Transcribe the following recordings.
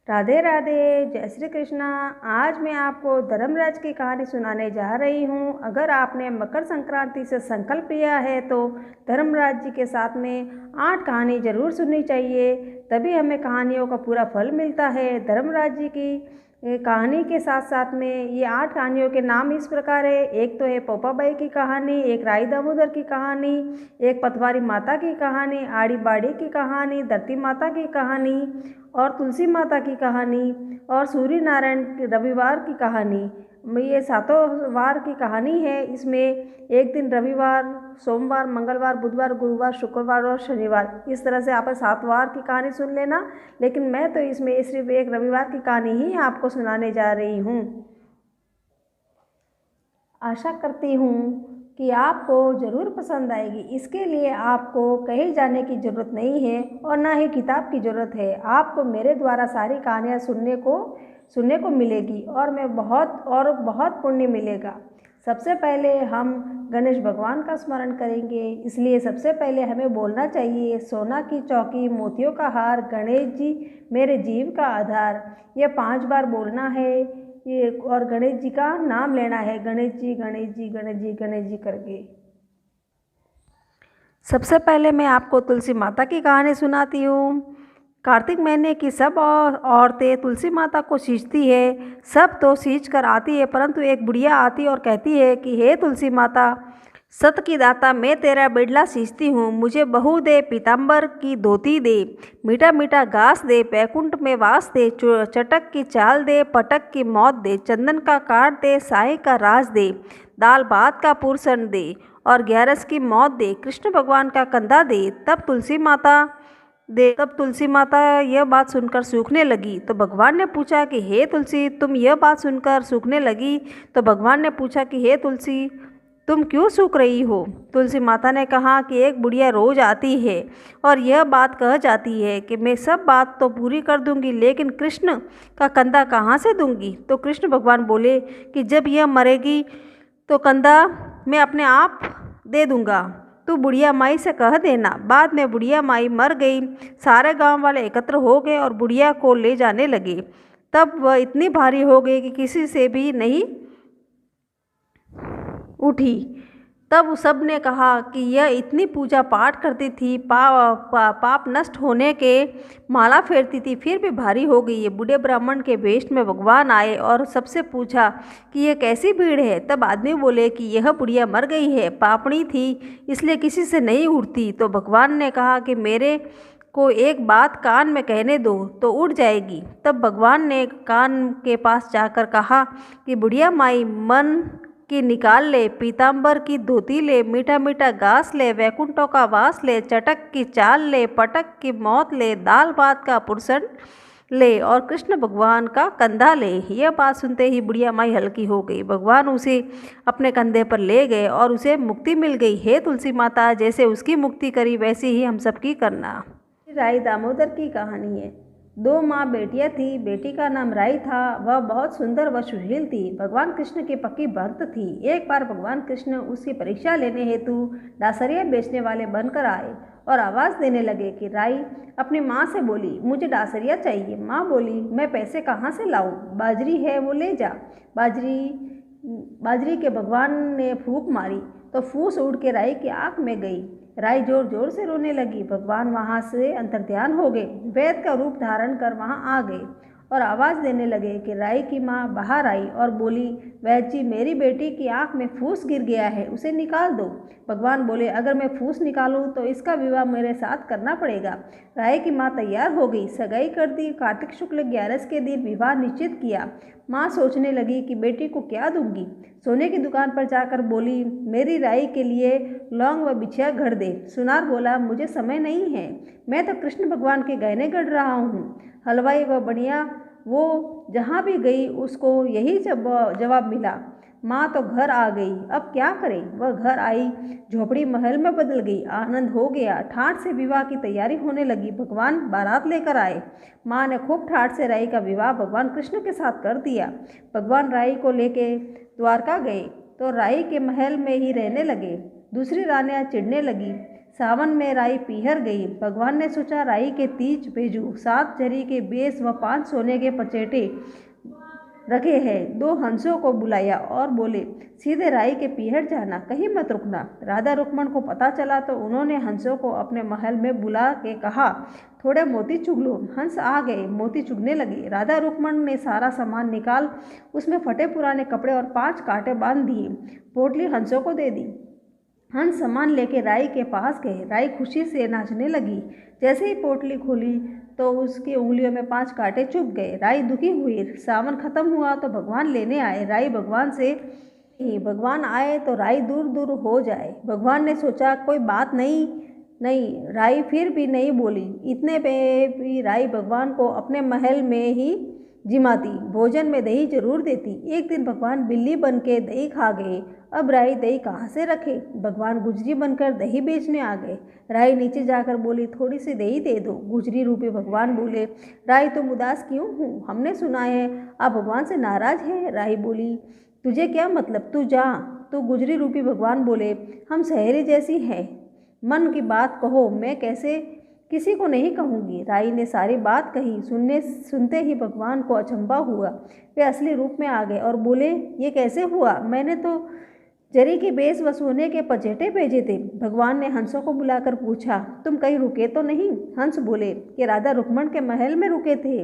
राधे राधे, जय श्री कृष्णा। आज मैं आपको धर्मराज की कहानी सुनाने जा रही हूँ। अगर आपने मकर संक्रांति से संकल्प लिया है तो धर्मराज जी के साथ में 8 कहानी जरूर सुननी चाहिए, तभी हमें कहानियों का पूरा फल मिलता है। धर्मराज जी की कहानी के साथ साथ में ये 8 कहानियों के नाम इस प्रकार है। एक तो है पोपाबाई की कहानी, एक राई दामोदर की कहानी, एक पतवारी माता की कहानी, आड़ी बाड़ी की कहानी, धरती माता की कहानी और तुलसी माता की कहानी और सूर्य नारायण रविवार की कहानी। ये 7 वार की कहानी है। इसमें एक दिन रविवार, सोमवार, मंगलवार, बुधवार, गुरुवार, शुक्रवार और शनिवार, इस तरह से आप 7 वार की कहानी सुन लेना। लेकिन मैं तो इसमें सिर्फ एक रविवार की कहानी ही आपको सुनाने जा रही हूँ। आशा करती हूँ कि आपको ज़रूर पसंद आएगी। इसके लिए आपको कहीं जाने की ज़रूरत नहीं है और ना ही किताब की ज़रूरत है। आपको मेरे द्वारा सारी कहानियाँ सुनने को मिलेगी और बहुत पुण्य मिलेगा। सबसे पहले हम गणेश भगवान का स्मरण करेंगे, इसलिए सबसे पहले हमें बोलना चाहिए, सोना की चौकी मोतियों का हार, गणेश जी मेरे जीव का आधार। ये 5 बार बोलना है ये, और गणेश जी का नाम लेना है, गणेश जी गणेश जी गणेश जी गणेश जी करके। सबसे पहले मैं आपको तुलसी माता की कहानी सुनाती हूँ। कार्तिक महीने की सब औरतें तुलसी माता को सींचती है। सब तो सींच कर आती है, परंतु एक बुढ़िया आती और कहती है कि हे तुलसी माता, सत की दाता, मैं तेरा बिड़ला सींचती हूँ, मुझे बहू दे, पीताम्बर की धोती दे, मीठा मीठा घास दे, बैकुंठ में वास दे, चटक की चाल दे, पटक की मौत दे, चंदन का काट दे, साई का राज दे, दाल भात का पूरसन दे और 11 की मौत दे, कृष्ण भगवान का कंधा दे। तब तुलसी माता यह बात सुनकर सूखने लगी। तो भगवान ने पूछा कि हे तुलसी, तुम यह बात सुनकर सूखने लगी? तो भगवान ने पूछा कि हे तुलसी, तुम क्यों सूख रही हो? तुलसी माता ने कहा कि एक बुढ़िया रोज आती है और यह बात कह जाती है कि मैं सब बात तो पूरी कर दूंगी, लेकिन कृष्ण का कंधा कहाँ से दूंगी? तो कृष्ण भगवान बोले कि जब यह मरेगी तो कंधा मैं अपने आप दे दूंगा, तू बुढ़िया माई से कह देना। बाद में बुढ़िया माई मर गई। सारे गांव वाले एकत्र हो गए और बुढ़िया को ले जाने लगे। तब वह इतनी भारी हो गई कि किसी से भी नहीं उठी। तब सब ने कहा कि यह इतनी पूजा पाठ करती थी, पाप नष्ट होने के माला फेरती थी, फिर भी भारी हो गई है। बूढ़े ब्राह्मण के वेश में भगवान आए और सबसे पूछा कि यह कैसी भीड़ है? तब आदमी बोले कि यह बुढ़िया मर गई है, पापणी थी, इसलिए किसी से नहीं उठती। तो भगवान ने कहा कि मेरे को एक बात कान में कहने दो तो उड़ जाएगी। तब भगवान ने कान के पास जाकर कहा कि बुढ़िया माई, मन की निकाल ले, पीताम्बर की धोती ले, मीठा मीठा घास ले, वैकुंठों का वास ले, चटक की चाल ले, पटक की मौत ले, दाल भात का पुरसन ले और कृष्ण भगवान का कंधा ले। यह बात सुनते ही बुढ़िया माई हल्की हो गई। भगवान उसे अपने कंधे पर ले गए और उसे मुक्ति मिल गई। हे तुलसी माता, जैसे उसकी मुक्ति करी वैसे ही हम सबकी करना। राई दामोदर की कहानी है। 2 माँ बेटियाँ थी। बेटी का नाम राई था। वह बहुत सुंदर व सुशील थी। भगवान कृष्ण की पक्की भक्त थी। एक बार भगवान कृष्ण उसकी परीक्षा लेने हेतु डासरिया बेचने वाले बनकर आए और आवाज़ देने लगे कि राई अपनी माँ से बोली, मुझे डासरिया चाहिए। माँ बोली, मैं पैसे कहाँ से लाऊं? बाजरी है, वो ले जा। बाजरी के भगवान ने फूंक मारी तो फूस उड़ के राई की आँख में गई। राई जोर जोर से रोने लगी। भगवान वहाँ से अंतर्ध्यान हो गए, वैद्य का रूप धारण कर वहाँ आ गए और आवाज़ देने लगे कि राई की माँ बाहर आई और बोली, वैद्य जी, मेरी बेटी की आँख में फूस गिर गया है, उसे निकाल दो। भगवान बोले, अगर मैं फूस निकालूं तो इसका विवाह मेरे साथ करना पड़ेगा। राई की माँ तैयार हो गई, सगाई कर दी। कार्तिक शुक्ल 11 के दिन विवाह निश्चित किया। माँ सोचने लगी कि बेटी को क्या दूंगी। सोने की दुकान पर जाकर बोली, मेरी राई के लिए लौंग व बिछिया गढ़ दे। सुनार बोला, मुझे समय नहीं है, मैं तो कृष्ण भगवान के गहने गढ़ रहा हूँ। हलवाई व बढ़िया वो जहाँ भी गई उसको यही जवाब मिला। माँ तो घर आ गई, अब क्या करें? वह घर आई, झोपड़ी महल में बदल गई। आनंद हो गया। ठाठ से विवाह की तैयारी होने लगी। भगवान बारात लेकर आए। माँ ने खूब ठाठ से राई का विवाह भगवान कृष्ण के साथ कर दिया। भगवान राई को लेके द्वारका गए तो राई के महल में ही रहने लगे। दूसरी रानियाँ चिढ़ने लगी। सावन में राई पीहर गई। भगवान ने सोचा राई के तीज भेजूं। 7 जरी के बेस व 5 सोने के पचेटे रखे हैं। 2 हंसों को बुलाया और बोले, सीधे राई के पीहर जाना, कहीं मत रुकना। राधा रुक्मण को पता चला तो उन्होंने हंसों को अपने महल में बुला के कहा, थोड़े मोती चुग लो। हंस आ गए, मोती चुगने लगे। राधा रुक्मण ने सारा सामान निकाल उसमें फटे पुराने कपड़े और 5 कांटे बांध दिए। पोटली हंसों को दे दी। हंस सामान लेके राई के पास गए। राई खुशी से नाचने लगी। जैसे ही पोटली खोली तो उसकी उंगलियों में 5 कांटे चुभ गए। राई दुखी हुई। सावन खत्म हुआ तो भगवान लेने आए। राई भगवान से, भगवान आए तो राई दूर दूर हो जाए। भगवान ने सोचा कोई बात नहीं। राई फिर भी नहीं बोली। इतने पे भी राई भगवान को अपने महल में ही जिमाती, भोजन में दही जरूर देती। एक दिन भगवान बिल्ली बन के दही खा गए। अब राई दही कहाँ से रखे? भगवान गुजरी बनकर दही बेचने आ गए। राई नीचे जाकर बोली, थोड़ी सी दही दे दो। गुजरी रूपी भगवान बोले, राई तुम उदास क्यों हो? हमने सुना है आप भगवान से नाराज है। राई बोली, तुझे क्या मतलब, तू जा। तो गुजरी रूपी भगवान बोले, हम सहेली जैसी हैं, मन की बात कहो, मैं कैसे किसी को नहीं कहूँगी। राई ने सारी बात कही। सुनते ही भगवान को अचंभा हुआ। वे असली रूप में आ गए और बोले, ये कैसे हुआ? मैंने तो जरी के बेस व सोने के पचेटे भेजे थे। भगवान ने हंसों को बुलाकर पूछा, तुम कहीं रुके तो नहीं? हंस बोले कि राधा रुक्मण के महल में रुके थे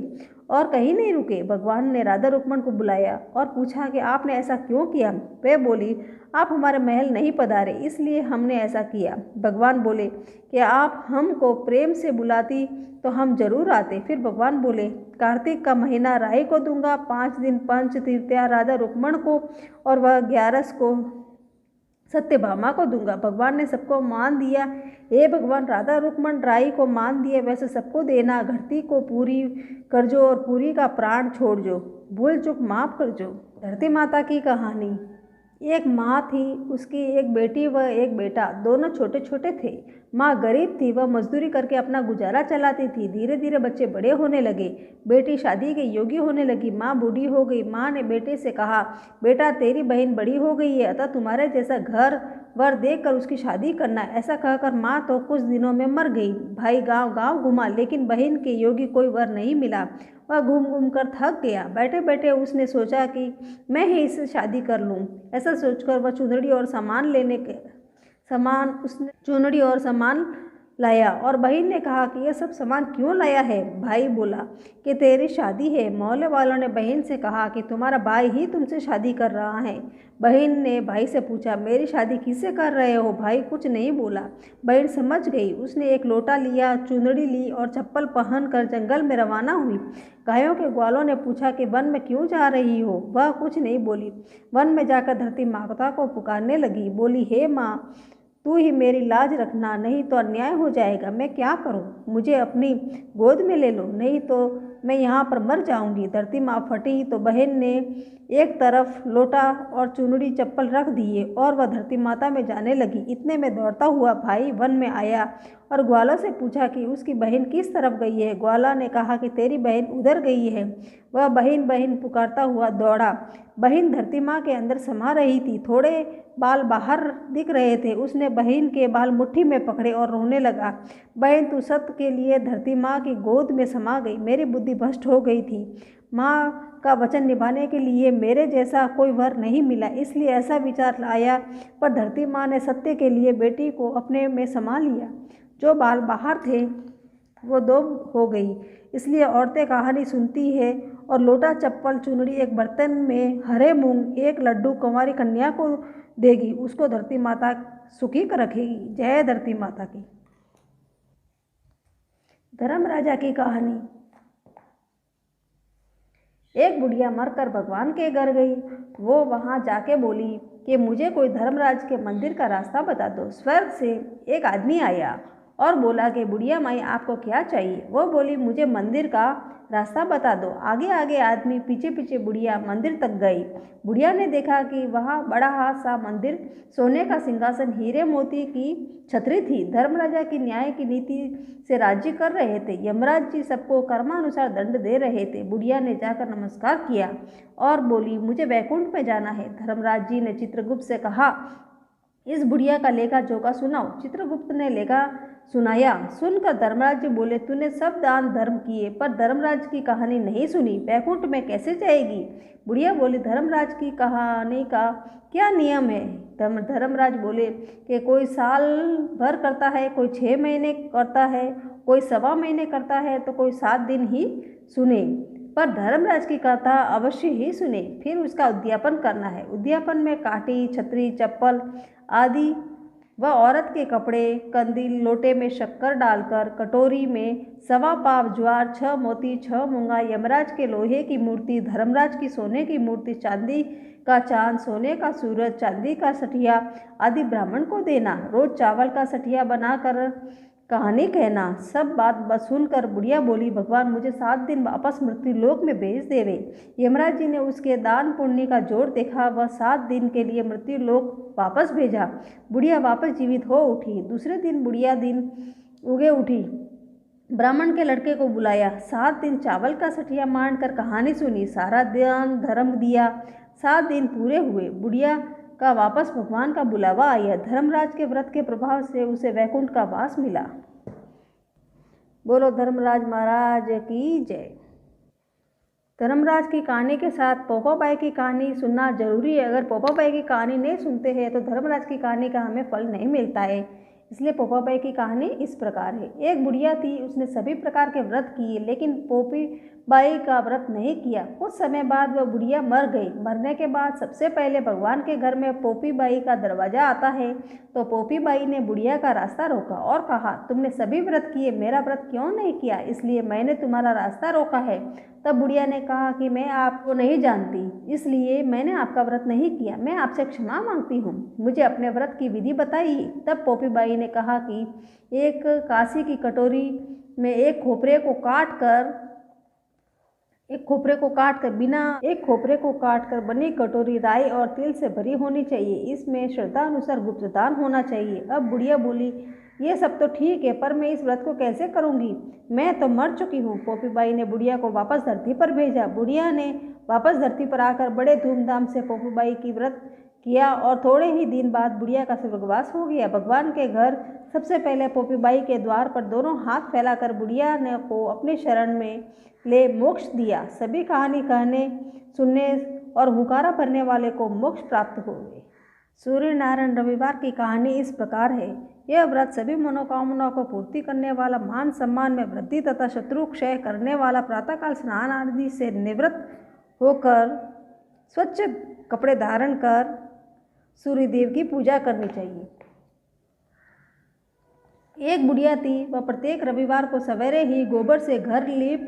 और कहीं नहीं रुके। भगवान ने राधा रुक्मण को बुलाया और पूछा कि आपने ऐसा क्यों किया? वे बोली, आप हमारे महल नहीं पधारे इसलिए हमने ऐसा किया। भगवान बोले कि आप हमको प्रेम से बुलाती तो हम जरूर आते। फिर भगवान बोले, कार्तिक का महीना राई को दूंगा, 5 दिन पंच तृतीया राधा रुक्मण को और वह 11 को सत्यभामा को दूंगा। भगवान ने सबको मान दिया। हे भगवान, राधा रुक्मण राई को मान दिए, वैसे सबको देना। धरती को पूरी कर जो और पूरी का प्राण छोड़ जो, भूल चूक माफ कर जो। धरती माता की कहानी। एक माँ थी, उसकी एक बेटी व एक बेटा, दोनों छोटे छोटे थे। माँ गरीब थी, वह मजदूरी करके अपना गुजारा चलाती थी। धीरे धीरे बच्चे बड़े होने लगे। बेटी शादी के योग्य होने लगी। माँ बूढ़ी हो गई। माँ ने बेटे से कहा, बेटा तेरी बहन बड़ी हो गई है, अतः तुम्हारे जैसा घर वर देखकर उसकी शादी करना। ऐसा कहकर माँ तो कुछ दिनों में मर गई। भाई गांव गांव घुमा, लेकिन बहन के योग्य कोई वर नहीं मिला। वह घूम घूम कर थक गया। बैठे बैठे उसने सोचा कि मैं ही इससे शादी कर लूँ। ऐसा सोचकर वह चुनरी और सामान लाया और बहन ने कहा कि यह सब सामान क्यों लाया है? भाई बोला कि तेरी शादी है। मोहल्ले वालों ने बहन से कहा कि तुम्हारा भाई ही तुमसे शादी कर रहा है। बहन ने भाई से पूछा, मेरी शादी किससे कर रहे हो? भाई कुछ नहीं बोला। बहन समझ गई। उसने एक लोटा लिया, चुनरी ली और चप्पल पहनकर जंगल में रवाना हुई। गायों के ग्वालों ने पूछा कि वन में क्यों जा रही हो? वह कुछ नहीं बोली। वन में जाकर धरती माता को पुकारने लगी। बोली, हे माँ, तू ही मेरी लाज रखना, नहीं तो अन्याय हो जाएगा। मैं क्या करूं? मुझे अपनी गोद में ले लो, नहीं तो मैं यहाँ पर मर जाऊंगी। धरती माँ फटी तो बहन ने एक तरफ लोटा और चुनरी चप्पल रख दिए और वह धरती माता में जाने लगी। इतने में दौड़ता हुआ भाई वन में आया और ग्वाला से पूछा कि उसकी बहन किस तरफ गई है। ग्वाला ने कहा कि तेरी बहन उधर गई है। वह बहन बहन पुकारता हुआ दौड़ा। बहन धरती माँ के अंदर समा रही थी। थोड़े बाल बाहर दिख रहे थे। उसने बहन के बाल मुट्ठी में पकड़े और रोने लगा। बहन, तू सत्य के लिए धरती माँ की गोद में समा गई। मेरी बुद्धि भ्रष्ट हो गई थी। माँ का वचन निभाने के लिए मेरे जैसा कोई वर नहीं मिला, इसलिए ऐसा विचार आया। पर धरती माँ ने सत्य के लिए बेटी को अपने में समा लिया। जो बाल बाहर थे वो दो हो गई। इसलिए औरतें कहानी सुनती है और लोटा चप्पल चुनरी एक बर्तन में हरे मूंग एक लड्डू कुंवारी कन्या को देगी। उसको धरती माता सुखी कर रखेगी। जय धरती माता की। धर्म राजा की कहानी। एक बुढ़िया मरकर भगवान के घर गई। वो वहाँ जाके बोली कि मुझे कोई धर्मराज के मंदिर का रास्ता बता दो। स्वर्ग से एक आदमी आया और बोला कि बुढ़िया माई, आपको क्या चाहिए? वो बोली, मुझे मंदिर का रास्ता बता दो। आगे आगे आदमी, पीछे पीछे बुढ़िया मंदिर तक गई। बुढ़िया ने देखा कि वहाँ बड़ा सा मंदिर, सोने का सिंहासन, हीरे मोती की छतरी थी। धर्मराजा की न्याय की नीति से राज्य कर रहे थे। यमराज जी सबको कर्मानुसार दंड दे रहे थे। बुढ़िया ने जाकर नमस्कार किया और बोली, मुझे वैकुंठ में जाना है। धर्मराज जी ने चित्रगुप्त से कहा इस बुढ़िया का लेखा जोखा सुनाओ। चित्रगुप्त ने लेखा सुनाया। सुनकर धर्मराज जी बोले, तूने सब दान धर्म किए पर धर्मराज की कहानी नहीं सुनी, वैकुंठ में कैसे जाएगी? बुढ़िया बोली, धर्मराज की कहानी का क्या नियम है? धर्मराज बोले कि कोई साल भर करता है, कोई 6 महीने करता है, कोई 1.25 महीने करता है, तो कोई 7 दिन ही सुने, पर धर्मराज की कथा अवश्य ही सुने, फिर उसका उद्यापन करना है। उद्यापन में काठी, छतरी, चप्पल आदि व औरत के कपड़े, कंदील, लोटे में शक्कर डालकर, कटोरी में 1.25 पाव ज्वार, 6 मोती, 6 मूंगा, यमराज के लोहे की मूर्ति, धर्मराज की सोने की मूर्ति, चांदी का चांद, सोने का सूरज, चांदी का सठिया आदि ब्राह्मण को देना। रोज चावल का सठिया बनाकर कहानी कहना। सब बात सुनकर बुढ़िया बोली, भगवान मुझे 7 दिन वापस मृत्यु लोक में भेज देवे। यमराज जी ने उसके दान पुण्य का जोर देखा, वह 7 दिन के लिए मृत्यु लोक वापस भेजा। बुढ़िया वापस जीवित हो उठी। दूसरे दिन बुढ़िया दिन उगे उठी, ब्राह्मण के लड़के को बुलाया, 7 दिन चावल का सठिया मांड कर कहानी सुनी, सारा दान धर्म दिया। 7 दिन पूरे हुए, बुढ़िया का वापस भगवान का बुलावा आया। धर्मराज के व्रत के प्रभाव से उसे वैकुंठ का वास मिला। बोलो धर्मराज महाराज की जय। धर्मराज की कहानी के साथ पोपाबाई की कहानी सुनना जरूरी है। अगर पोपाबाई की कहानी नहीं सुनते हैं तो धर्मराज की कहानी का हमें फल नहीं मिलता है। इसलिए पोपाबाई की कहानी इस प्रकार है। एक बुढ़िया थी, उसने सभी प्रकार के व्रत किए, लेकिन पोपीबाई का व्रत नहीं किया। कुछ समय बाद वह बुढ़िया मर गई। मरने के बाद सबसे पहले भगवान के घर में पोपीबाई का दरवाजा आता है, तो पोपीबाई ने बुढ़िया का रास्ता रोका और कहा, तुमने सभी व्रत किए, मेरा व्रत क्यों नहीं किया, इसलिए मैंने तुम्हारा रास्ता रोका है। तब बुढ़िया ने कहा कि मैं आपको नहीं जानती, इसलिए मैंने आपका व्रत नहीं किया, मैं आपसे क्षमा मांगती हूँ, मुझे अपने व्रत की विधि बताइए। तब पोपीबाई ने कहा कि एक कांसी की कटोरी में एक खोपरे को काट कर बनी कटोरी राई और तिल से भरी होनी चाहिए। इसमें श्रद्धा अनुसार गुप्तदान होना चाहिए। अब बुढ़िया बोली, ये सब तो ठीक है, पर मैं इस व्रत को कैसे करूंगी, मैं तो मर चुकी हूँ। पोपीबाई ने बुढ़िया को वापस धरती पर भेजा। बुढ़िया ने वापस धरती पर आकर बड़े धूमधाम से पोपीबाई की व्रत किया और थोड़े ही दिन बाद बुढ़िया का स्वर्गवास हो गया। भगवान के घर सबसे पहले पोपीबाई के द्वार पर दोनों हाथ फैलाकर बुढ़िया ने को अपने शरण में ले मोक्ष दिया। सभी कहानी कहने, सुनने और हुंकारा भरने वाले को मोक्ष प्राप्त हो गए। सूर्य नारायण रविवार की कहानी इस प्रकार है। यह व्रत सभी मनोकामनाओं को पूर्ति करने वाला, मान सम्मान में वृद्धि तथा शत्रु क्षय करने वाला, प्रातःकाल स्नान आदि से निवृत्त होकर स्वच्छ कपड़े धारण कर सूर्यदेव की पूजा करनी चाहिए। एक बुढ़िया थी, वह प्रत्येक रविवार को सवेरे ही गोबर से घर लीप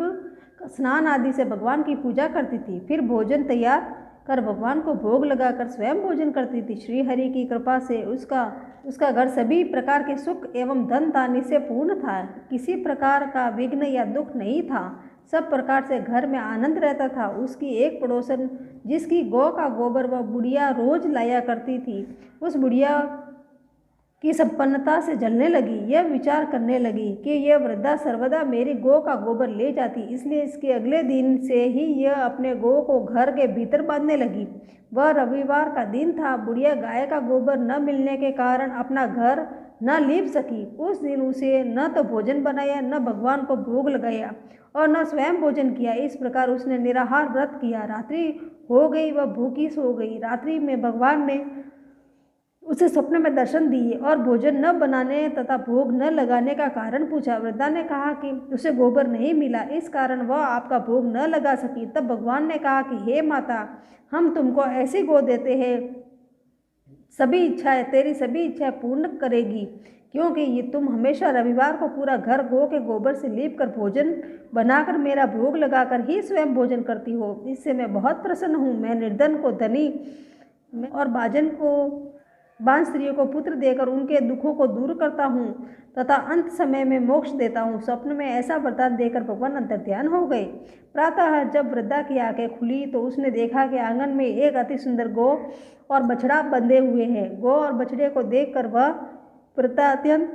स्नान आदि से भगवान की पूजा करती थी। फिर भोजन तैयार कर भगवान को भोग लगाकर स्वयं भोजन करती थी। श्री हरि की कृपा से उसका घर सभी प्रकार के सुख एवं धन धान्य से पूर्ण था। किसी प्रकार का विघ्न या दुख नहीं था। सब प्रकार से घर में आनंद रहता था। उसकी एक पड़ोसन, जिसकी गौ का गोबर वह बुढ़िया रोज लाया करती थी, उस बुढ़िया की संपन्नता से जलने लगी। यह विचार करने लगी कि यह वृद्धा सर्वदा मेरी गौ का गोबर ले जाती, इसलिए इसके अगले दिन से ही यह अपने गौ को घर के भीतर बांधने लगी। वह रविवार का दिन था। बुढ़िया गाय का गोबर न मिलने के कारण अपना घर न लीप सकी। उस दिन उसे न तो भोजन बनाया, न भगवान को भोग लगाया और न स्वयं भोजन किया। इस प्रकार उसने निराहार व्रत किया। रात्रि हो गई, वह भूखी सो गई। रात्रि में भगवान ने उसे स्वप्न में दर्शन दिए और भोजन न बनाने तथा भोग न लगाने का कारण पूछा। वृद्धा ने कहा कि उसे गोबर नहीं मिला, इस कारण वह आपका भोग न लगा सकी। तब भगवान ने कहा कि हे माता, हम तुमको ऐसी गौ देते हैं, तेरी सभी इच्छाएं पूर्ण करेगी, क्योंकि ये तुम हमेशा रविवार को पूरा घर गौ के गोबर से लीप कर भोजन बनाकर मेरा भोग लगाकर ही स्वयं भोजन करती हो। इससे मैं बहुत प्रसन्न हूँ। मैं निर्धन को धनी और बांझ स्त्रियों को पुत्र देकर उनके दुखों को दूर करता हूँ तथा अंत समय में मोक्ष देता हूँ। स्वप्न में ऐसा वरदान देकर भगवान अंतर्ध्यान हो गए। प्रातः जब वृद्धा की आंखें खुली तो उसने देखा कि आंगन में एक अति सुंदर गौ और बछड़ा बंधे हुए हैं। गौ और बछड़े को देखकर वह अत्यंत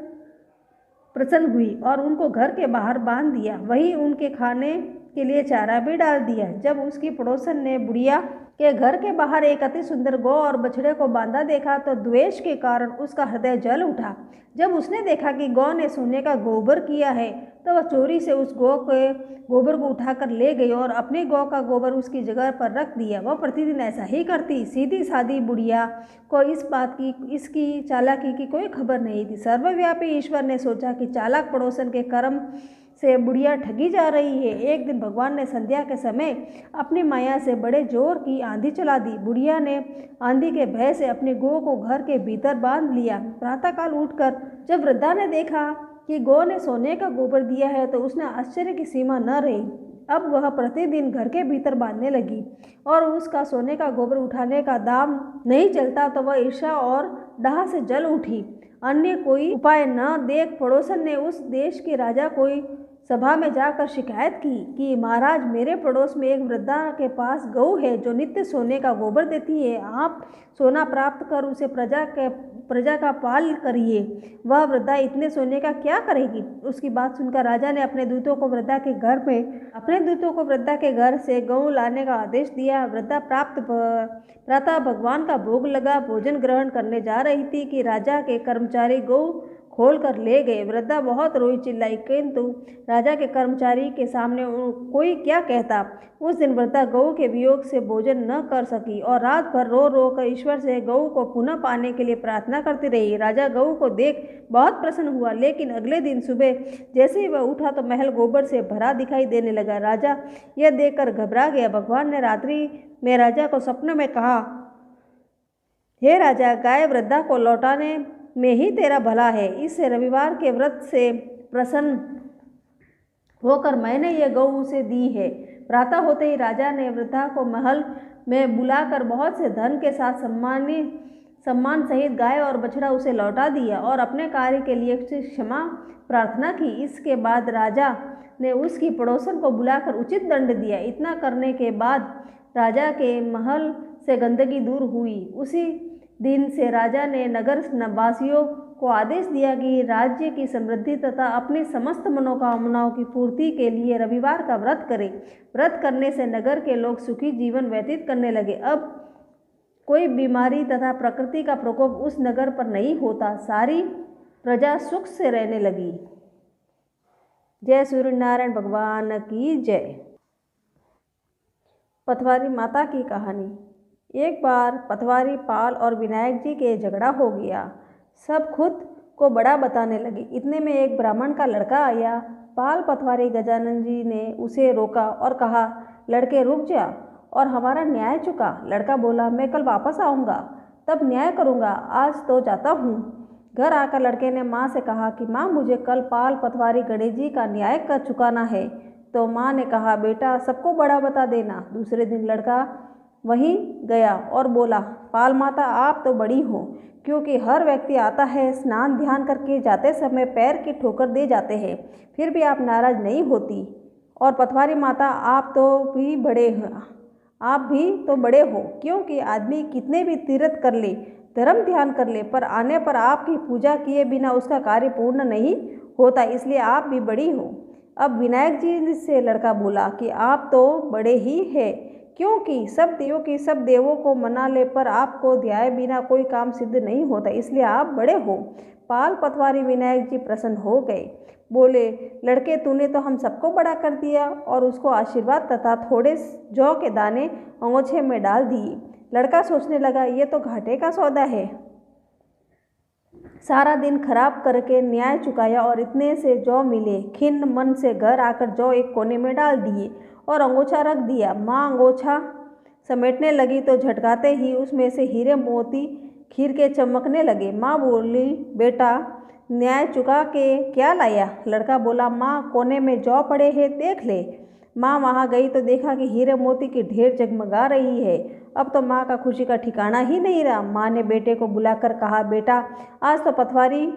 प्रसन्न हुई और उनको घर के बाहर बांध दिया। वहीं उनके खाने के लिए चारा भी डाल दिया। जब उसकी पड़ोसन ने बुढ़िया के घर के बाहर एक अति सुंदर गौ और बछड़े को बांधा देखा तो द्वेष के कारण उसका हृदय जल उठा। जब उसने देखा कि गौ ने सोने का गोबर किया है तो वह चोरी से उस गौ के गोबर को उठाकर ले गई और अपनी गौ का गोबर उसकी जगह पर रख दिया। वह प्रतिदिन ऐसा ही करती। सीधी सादी बुढ़िया को इस बात की, इसकी चालाकी की कोई खबर नहीं थी। सर्वव्यापी ईश्वर ने सोचा कि चालाक पड़ोसन के कर्म से बुढ़िया ठगी जा रही है। एक दिन भगवान ने संध्या के समय अपनी माया से बड़े जोर की आंधी चला दी। बुढ़िया ने आंधी के भय से अपनी गौ को घर के भीतर बांध लिया। प्रातःकाल उठकर जब वृद्धा ने देखा कि गौ ने सोने का गोबर दिया है तो उसने आश्चर्य की सीमा न रही। अब वह प्रतिदिन घर के भीतर बांधने लगी और उसका सोने का गोबर उठाने का दाम नहीं चलता तो वह ईर्ष्या और डाह से जल उठी। अन्य कोई उपाय न देख पड़ोसन ने उस देश के राजा कोई सभा में जाकर शिकायत की कि महाराज, मेरे पड़ोस में एक वृद्धा के पास गऊ है जो नित्य सोने का गोबर देती है। आप सोना प्राप्त कर उसे प्रजा का पाल करिए। वह वृद्धा इतने सोने का क्या करेगी। उसकी बात सुनकर राजा ने अपने दूतों को वृद्धा के घर से गऊ लाने का आदेश दिया। वृद्धा प्रातः भगवान का भोग लगा भोजन ग्रहण करने जा रही थी कि राजा के कर्मचारी गऊ खोल कर ले गए। वृद्धा बहुत रोई चिल्लाई, किंतु राजा के कर्मचारी के सामने कोई क्या कहता। उस दिन वृद्धा गऊ के वियोग से भोजन न कर सकी और रात भर रो रो कर ईश्वर से गऊ को पुनः पाने के लिए प्रार्थना करती रही। राजा गऊ को देख बहुत प्रसन्न हुआ, लेकिन अगले दिन सुबह जैसे ही वह उठा तो महल गोबर से भरा दिखाई देने लगा। राजा यह देखकर घबरा गया। भगवान ने रात्रि में राजा को सपने में कहा, हे राजा, गाय वृद्धा को लौटाने में ही तेरा भला है। इस रविवार के व्रत से प्रसन्न होकर मैंने ये गौ उसे दी है। प्रातः होते ही राजा ने वृद्धा को महल में बुलाकर बहुत से धन के साथ सम्मान सहित गाय और बछड़ा उसे लौटा दिया और अपने कार्य के लिए क्षमा प्रार्थना की। इसके बाद राजा ने उसकी पड़ोसन को बुलाकर उचित दंड दिया। इतना करने के बाद राजा के महल से गंदगी दूर हुई। उसी दिन से राजा ने नगर वासियों को आदेश दिया कि राज्य की समृद्धि तथा अपनी समस्त मनोकामनाओं की पूर्ति के लिए रविवार का व्रत करें। व्रत करने से नगर के लोग सुखी जीवन व्यतीत करने लगे। अब कोई बीमारी तथा प्रकृति का प्रकोप उस नगर पर नहीं होता। सारी प्रजा सुख से रहने लगी। जय सूर्य नारायण भगवान की जय। पथवारी माता की कहानी। एक बार पथवारी पाल और विनायक जी के झगड़ा हो गया। सब खुद को बड़ा बताने लगे। इतने में एक ब्राह्मण का लड़का आया। पाल पथवारी गजानन जी ने उसे रोका और कहा, लड़के रुक जा और हमारा न्याय चुका। लड़का बोला, मैं कल वापस आऊँगा, तब न्याय करूँगा, आज तो जाता हूँ। घर आकर लड़के ने माँ से कहा कि माँ, मुझे कल पाल पथवारी गणेश जी का न्याय कर चुकाना है। तो माँ ने कहा, बेटा सबको बड़ा बता देना। दूसरे दिन लड़का वहीं गया और बोला, पाल माता आप तो बड़ी हो, क्योंकि हर व्यक्ति आता है, स्नान ध्यान करके जाते समय पैर की ठोकर दे जाते हैं, फिर भी आप नाराज नहीं होती। और पथवारी माता आप भी तो बड़े हो, क्योंकि आदमी कितने भी तीर्थ कर ले, धर्म ध्यान कर ले, पर आने पर आपकी पूजा किए बिना उसका कार्य पूर्ण नहीं होता, इसलिए आप भी बड़ी हो। अब विनायक जी से लड़का बोला कि आप तो बड़े ही हैं, क्योंकि सब देवों को मना ले, पर आपको ध्याए बिना कोई काम सिद्ध नहीं होता, इसलिए आप बड़े हो। पाल पथवारी विनायक जी प्रसन्न हो गए। बोले, लड़के तूने तो हम सबको बड़ा कर दिया, और उसको आशीर्वाद तथा थोड़े जौ के दाने अंगोछे में डाल दिए। लड़का सोचने लगा, ये तो घाटे का सौदा है। सारा दिन खराब करके न्याय चुकाया और इतने से जौ मिले। खिन्न मन से घर आकर जौ एक कोने में डाल दिए और अंगोछा रख दिया। माँ अंगोछा समेटने लगी तो झटकाते ही उसमें से हीरे मोती खीर के चमकने लगे। माँ बोली, बेटा न्याय चुका के क्या लाया? लड़का बोला, माँ कोने में जौ पड़े हैं, देख ले। माँ वहाँ गई तो देखा कि हीरे मोती की ढेर जगमगा रही है। अब तो माँ का खुशी का ठिकाना ही नहीं रहा। माँ ने बेटे को बुलाकर कहा, बेटा आज तो पथवारी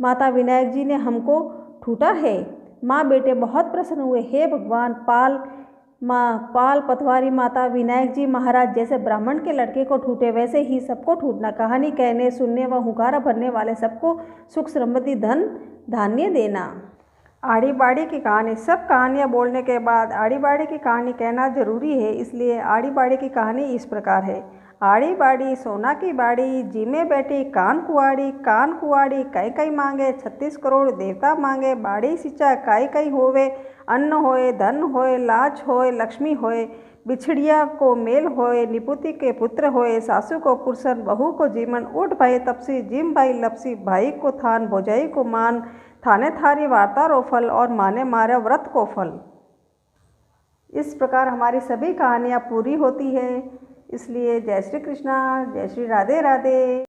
माता विनायक जी ने हमको ठूटा है। माँ बेटे बहुत प्रसन्न हुए। हे भगवान, पाल पथवारी माता विनायक जी महाराज जैसे ब्राह्मण के लड़के को ठूटे, वैसे ही सबको ठूटना। कहानी कहने सुनने व हुंकारा भरने वाले सबको सुख समृद्धि धन धान्य देना। आड़ी बाड़ी की कहानी। सब कहानियाँ बोलने के बाद आड़ी बाड़ी की कहानी कहना जरूरी है, इसलिए आड़ी बाड़ी की कहानी इस प्रकार है। आड़ी बाड़ी सोना की बाड़ी, जी में बैठी कान कुआड़ी कई कई मांगे 36 करोड़ देवता मांगे। बाड़ी सिंचा कई कई होवे, अन्न होए धन होए लाज होए लक्ष्मी होए। बिछड़िया को मेल होए, निपुति के पुत्र होए। सासू को पुरसन बहू को जीमन, उठ भाई तपसी जिम भाई लपसी। भाई को थान भौजाई को मान, थाने थारी वार्ता रो फल और माने मारे व्रत को फल। इस प्रकार हमारी सभी कहानियाँ पूरी होती है। इसलिए जय श्री कृष्णा, जय श्री राधे राधे।